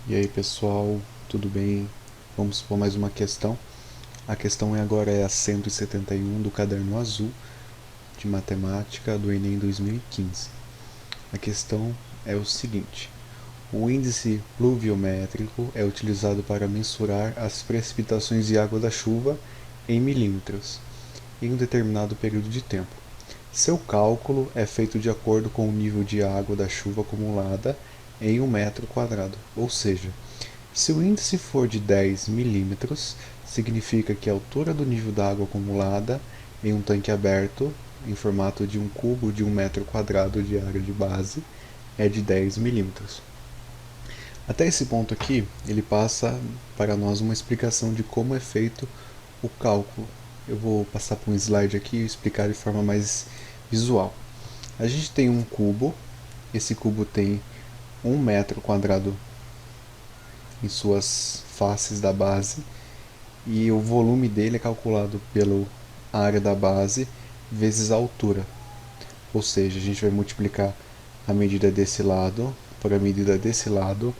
E aí pessoal, tudo bem? Vamos para mais uma questão. A questão agora é a 171 do caderno azul de matemática do Enem 2015. A questão é o seguinte: o índice pluviométrico é utilizado para mensurar as precipitações de água da chuva em milímetros em um determinado período de tempo. Seu cálculo é feito de acordo com o nível de água da chuva acumulada em um metro quadrado, ou seja, se o índice for de 10 milímetros, significa que a altura do nível da água acumulada em um tanque aberto, em formato de um cubo de 1 metro quadrado de área de base, é de 10 milímetros. Até esse ponto aqui, ele passa para nós uma explicação de como é feito o cálculo. Eu vou passar para um slide aqui e explicar de forma mais visual. A gente tem um cubo, esse cubo tem 1 metro quadrado em suas faces da base, e o volume dele é calculado pela área da base vezes a altura. Ou seja, a gente vai multiplicar a medida desse lado por a medida desse lado,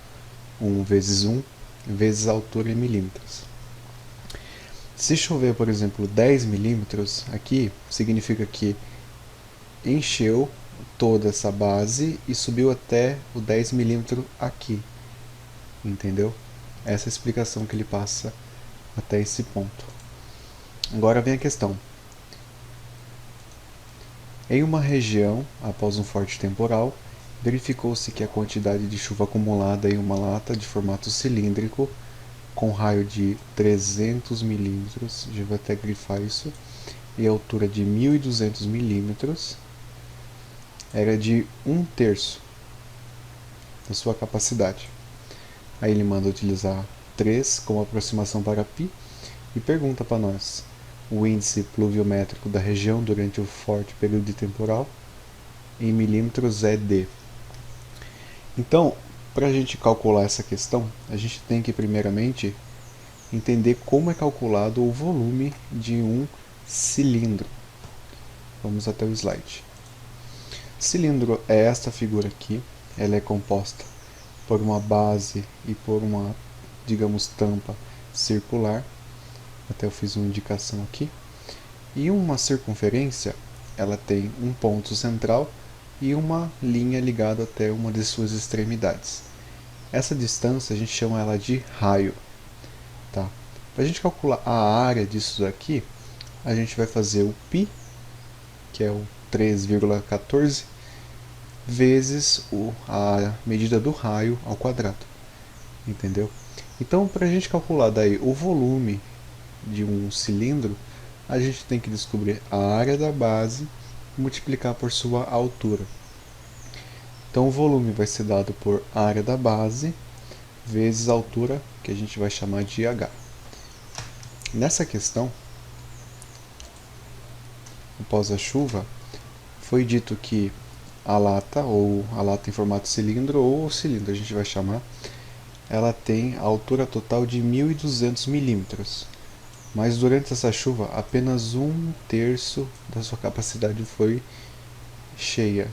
1 vezes 1, vezes a altura em milímetros. Se chover, por exemplo, 10 milímetros aqui, significa que encheu toda essa base e subiu até o 10 milímetros aqui. Entendeu? Essa é a explicação que ele passa até esse ponto. Agora vem a questão. Em uma região, após um forte temporal, verificou-se que a quantidade de chuva acumulada em uma lata de formato cilíndrico, com raio de 300 milímetros, já vou até grifar isso, e altura de 1.200 milímetros, era de 1/3 da sua capacidade. Aí ele manda utilizar 3 como aproximação para π e pergunta para nós: o índice pluviométrico da região durante o forte período temporal em milímetros é de. Então, para a gente calcular essa questão, a gente tem que primeiramente entender como é calculado o volume de um cilindro. Vamos até o slide. Cilindro é esta figura aqui. Ela é composta por uma base e por uma, digamos, tampa circular. Até eu fiz uma indicação aqui. E uma circunferência, ela tem um ponto central e uma linha ligada até uma de suas extremidades. Essa distância a gente chama ela de raio. Tá? Para a gente calcular a área disso daqui, a gente vai fazer o π, que é o 3,14, vezes a medida do raio ao quadrado. Entendeu? Então, para a gente calcular daí o volume de um cilindro, a gente tem que descobrir a área da base e multiplicar por sua altura. Então o volume vai ser dado por área da base vezes a altura, que a gente vai chamar de h. Nessa questão, após a chuva, foi dito que a lata, ou a lata em formato cilindro, ou o cilindro a gente vai chamar, ela tem a altura total de 1.200 milímetros. Mas durante essa chuva, apenas 1/3 da sua capacidade foi cheia.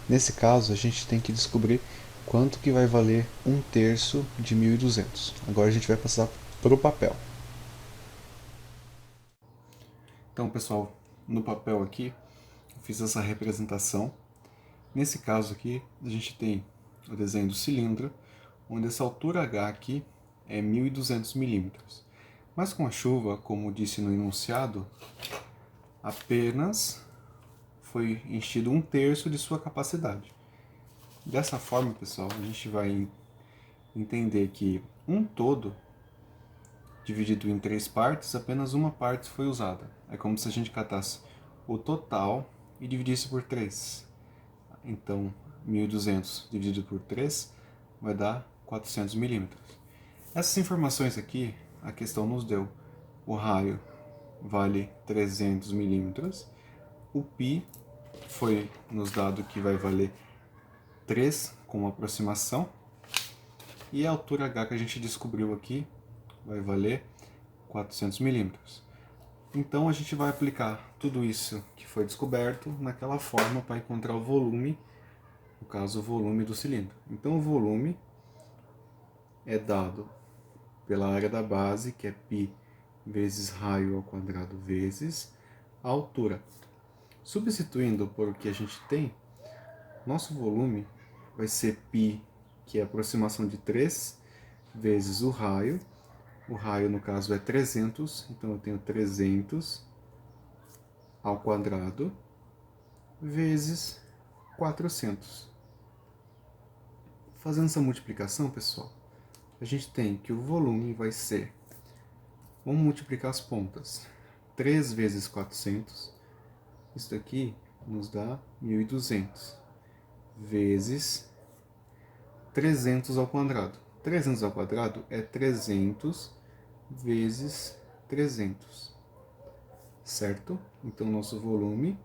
Nesse caso, a gente tem que descobrir quanto que vai valer 1/3 de 1.200. Agora a gente vai passar para o papel. Então, pessoal, no papel aqui, eu fiz essa representação. Nesse caso aqui, a gente tem o desenho do cilindro, onde essa altura H aqui é 1.200 milímetros. Mas com a chuva, como disse no enunciado, apenas foi enchido 1/3 de sua capacidade. Dessa forma, pessoal, a gente vai entender que um todo dividido em 3 partes, apenas uma parte foi usada. É como se a gente catasse o total e dividisse por 3. Então, 1.200 dividido por 3 vai dar 400 milímetros. Essas informações aqui, a questão nos deu. O raio vale 300 milímetros. O π foi nos dado que vai valer 3 como aproximação. E a altura H que a gente descobriu aqui vai valer 400 milímetros. Então a gente vai aplicar tudo isso que foi descoberto naquela forma para encontrar o volume, no caso o volume do cilindro. Então o volume é dado pela área da base, que é π vezes raio ao quadrado vezes a altura. Substituindo por o que a gente tem, nosso volume vai ser π, que é a aproximação de 3, vezes o raio. O raio, no caso, é 300, então eu tenho 300 ao quadrado, vezes 400. Fazendo essa multiplicação, pessoal, a gente tem que o volume vai ser, vamos multiplicar as pontas, 3 vezes 400, isso daqui nos dá 1.200, vezes 300 ao quadrado. 300 ao quadrado é 300 vezes 300, certo? Então, nosso volume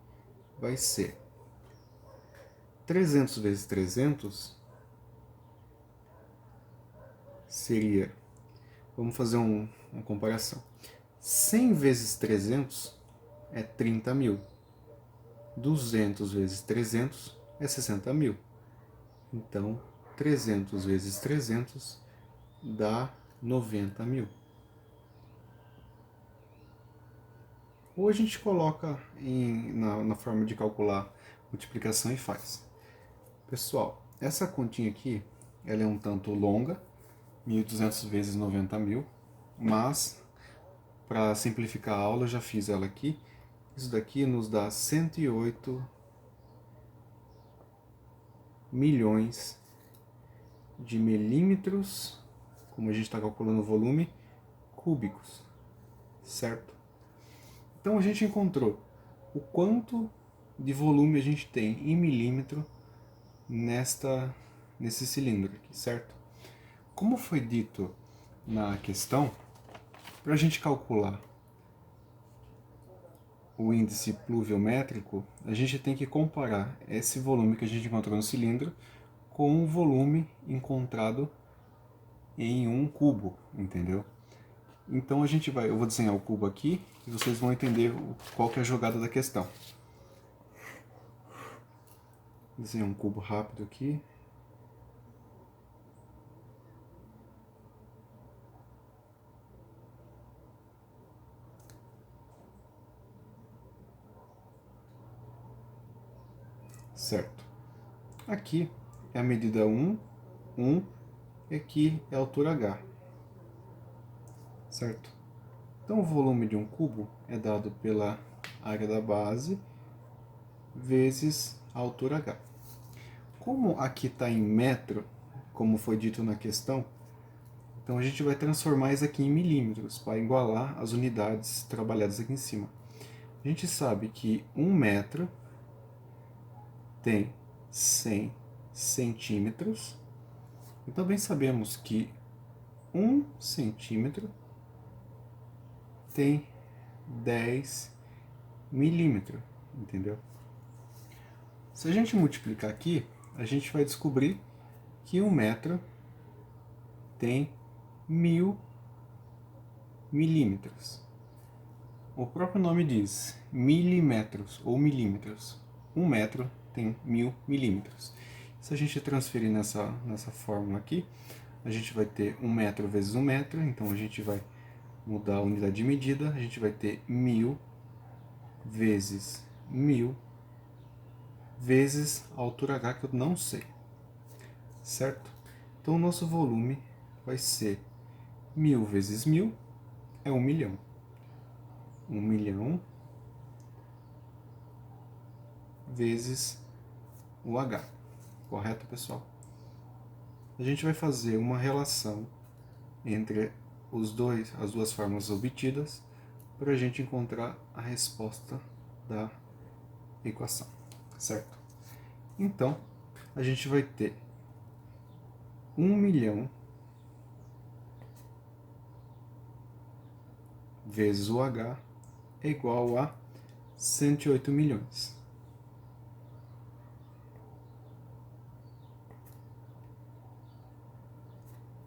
vai ser 300 vezes 300 seria, vamos fazer uma comparação, 100 vezes 300 é 30.000, 200 vezes 300 é 60.000, então 300 vezes 300 dá 90.000. Ou a gente coloca na forma de calcular multiplicação e faz. Pessoal, essa continha aqui, ela é um tanto longa, 1.200 vezes 90.000, mas para simplificar a aula eu já fiz ela aqui. Isso daqui nos dá 108 milhões de milímetros, como a gente está calculando o volume, cúbicos, certo? Então a gente encontrou o quanto de volume a gente tem em milímetro nesse cilindro aqui, certo? Como foi dito na questão, para a gente calcular o índice pluviométrico, a gente tem que comparar esse volume que a gente encontrou no cilindro com o volume encontrado em um cubo, entendeu? Então eu vou desenhar o cubo aqui e vocês vão entender qual que é a jogada da questão. Desenhar um cubo rápido aqui. Certo. Aqui é a medida 1, e aqui é a altura H. Certo? Então o volume de um cubo é dado pela área da base vezes a altura H. Como aqui está em metro, como foi dito na questão, então a gente vai transformar isso aqui em milímetros para igualar as unidades trabalhadas aqui em cima. A gente sabe que 1 metro tem 100 centímetros e também sabemos que 1 centímetro tem 10 milímetros, entendeu? Se a gente multiplicar aqui, a gente vai descobrir que 1 metro tem 1.000 milímetros. O próprio nome diz milímetros ou milímetros. 1 metro tem 1.000 milímetros. Se a gente transferir nessa fórmula aqui, a gente vai ter 1 metro vezes 1 metro, então a gente vai mudar a unidade de medida, a gente vai ter 1.000 vezes 1.000 vezes a altura H, que eu não sei, certo? Então o nosso volume vai ser 1.000 vezes 1.000 é 1 milhão. 1 milhão vezes o H. Correto, pessoal? A gente vai fazer uma relação entre as duas fórmulas obtidas para a gente encontrar a resposta da equação, certo? Então, a gente vai ter 1 milhão vezes o H é igual a 108 milhões.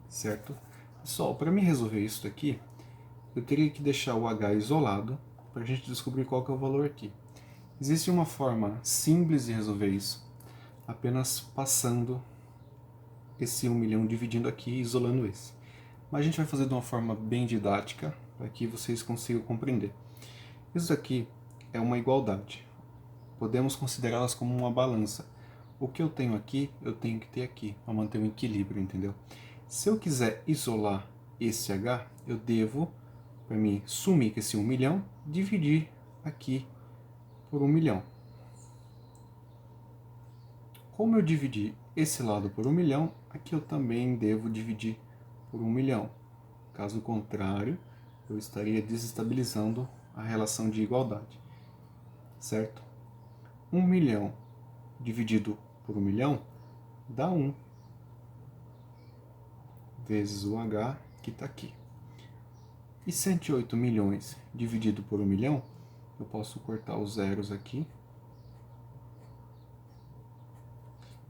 Certo? Pessoal, para mim resolver isso daqui, eu teria que deixar o H isolado para a gente descobrir qual que é o valor aqui. Existe uma forma simples de resolver isso, apenas passando esse 1 milhão dividindo aqui e isolando esse. Mas a gente vai fazer de uma forma bem didática, para que vocês consigam compreender. Isso aqui é uma igualdade. Podemos considerá-las como uma balança. O que eu tenho aqui, eu tenho que ter aqui, para manter o equilíbrio, entendeu? Se eu quiser isolar esse H, eu devo, para mim, sumir com esse 1 milhão, dividir aqui por 1 milhão. Como eu dividi esse lado por 1 milhão, aqui eu também devo dividir por 1 milhão. Caso contrário, eu estaria desestabilizando a relação de igualdade, certo? 1 milhão dividido por 1 milhão dá 1, vezes o H que está aqui. E 108 milhões dividido por 1 milhão, eu posso cortar os zeros aqui.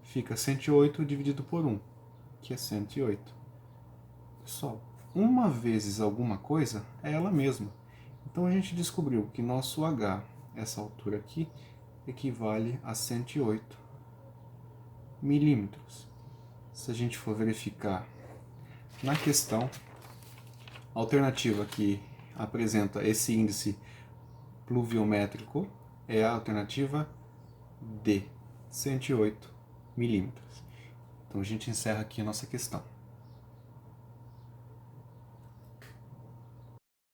Fica 108 dividido por 1, que é 108. Pessoal, uma vezes alguma coisa é ela mesma. Então a gente descobriu que nosso H, essa altura aqui, equivale a 108 milímetros. Se a gente for verificar na questão, a alternativa que apresenta esse índice pluviométrico é a alternativa D, 108 milímetros. Então a gente encerra aqui a nossa questão.